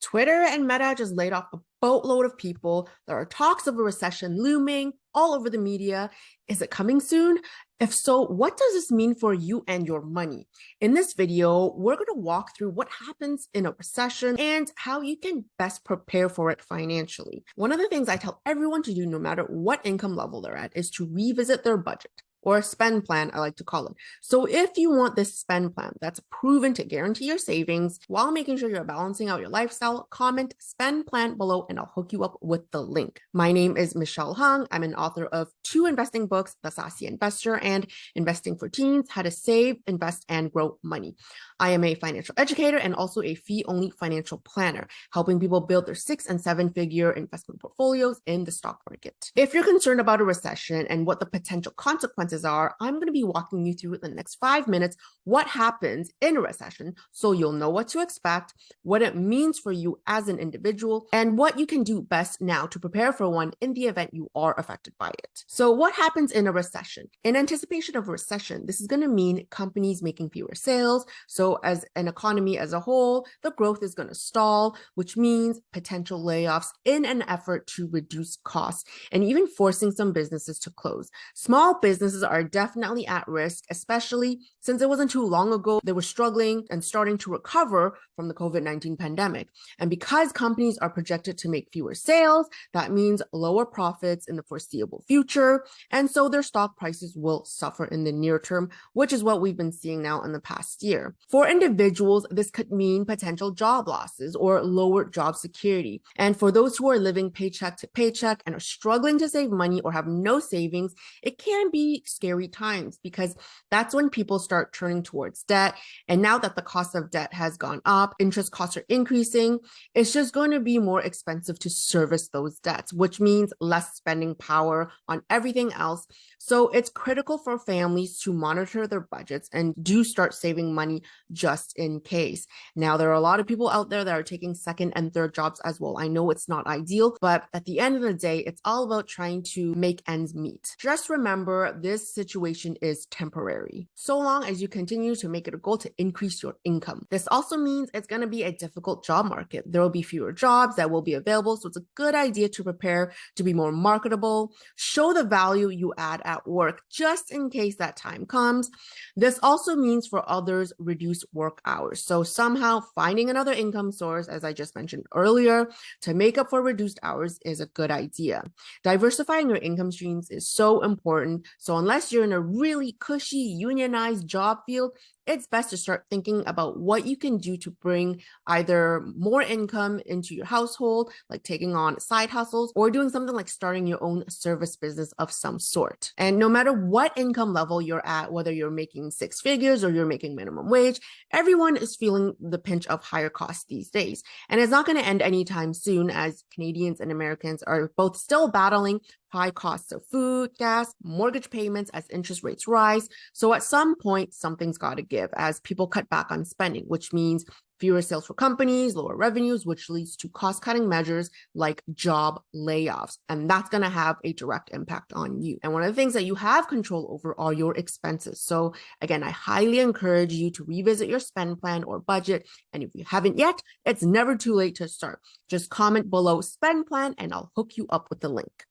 Twitter and Meta just laid off a boatload of people. There are talks of a recession looming all over the media. Is it coming soon? If so, what does this mean for you and your money? In this video, we're going to walk through what happens in a recession and how you can best prepare for it financially. One of the things I tell everyone to do, no matter what income level they're at, is to revisit their budget. Or a spend plan, I like to call it. So if you want this spend plan that's proven to guarantee your savings while making sure you're balancing out your lifestyle, comment spend plan below and I'll hook you up with the link. My name is Michelle Hung. I'm an author of 2 investing books, The Sassy Investor and Investing for Teens, How to Save, Invest, and Grow Money. I am a financial educator and also a fee-only financial planner, helping people build their 6- and 7-figure investment portfolios in the stock market. If you're concerned about a recession and what the potential consequences are, I'm going to be walking you through in the next 5 minutes what happens in a recession so you'll know what to expect, what it means for you as an individual, and what you can do best now to prepare for one in the event you are affected by it. So what happens in a recession? In anticipation of a recession, this is going to mean companies making fewer sales. So as an economy as a whole, the growth is going to stall, which means potential layoffs in an effort to reduce costs and even forcing some businesses to close. Small businesses are definitely at risk, especially since it wasn't too long ago they were struggling and starting to recover from the COVID-19 pandemic. And because companies are projected to make fewer sales, that means lower profits in the foreseeable future. And so their stock prices will suffer in the near term, which is what we've been seeing now in the past year. For individuals, this could mean potential job losses or lower job security. And for those who are living paycheck to paycheck and are struggling to save money or have no savings, it can be scary times because that's when people start turning towards debt. And now that the cost of debt has gone up, interest costs are increasing, it's just going to be more expensive to service those debts, which means less spending power on everything else. So it's critical for families to monitor their budgets and do start saving money just in case. Now, there are a lot of people out there that are taking second and third jobs as well. I know it's not ideal, but at the end of the day, it's all about trying to make ends meet. Just remember, this situation is temporary, so long as you continue to make it a goal to increase your income. This also means it's going to be a difficult job market. There will be fewer jobs that will be available, so it's a good idea to prepare to be more marketable, show the value you add at work just in case that time comes. This also means for others, reduce work hours. So somehow finding another income source, as I just mentioned earlier, to make up for reduced hours is a good idea. Diversifying your income streams is so important. So unless you're in a really cushy unionized job field, it's best to start thinking about what you can do to bring either more income into your household, like taking on side hustles, or doing something like starting your own service business of some sort. And no matter what income level you're at, whether you're making 6 figures or you're making minimum wage, everyone is feeling the pinch of higher costs these days. And it's not going to end anytime soon, as Canadians and Americans are both still battling high costs of food, gas, mortgage payments as interest rates rise. So at some point, something's got to give as people cut back on spending, which means fewer sales for companies, lower revenues, which leads to cost-cutting measures like job layoffs. And that's going to have a direct impact on you. And one of the things that you have control over are your expenses. So again, I highly encourage you to revisit your spend plan or budget. And if you haven't yet, it's never too late to start. Just comment below spend plan and I'll hook you up with the link.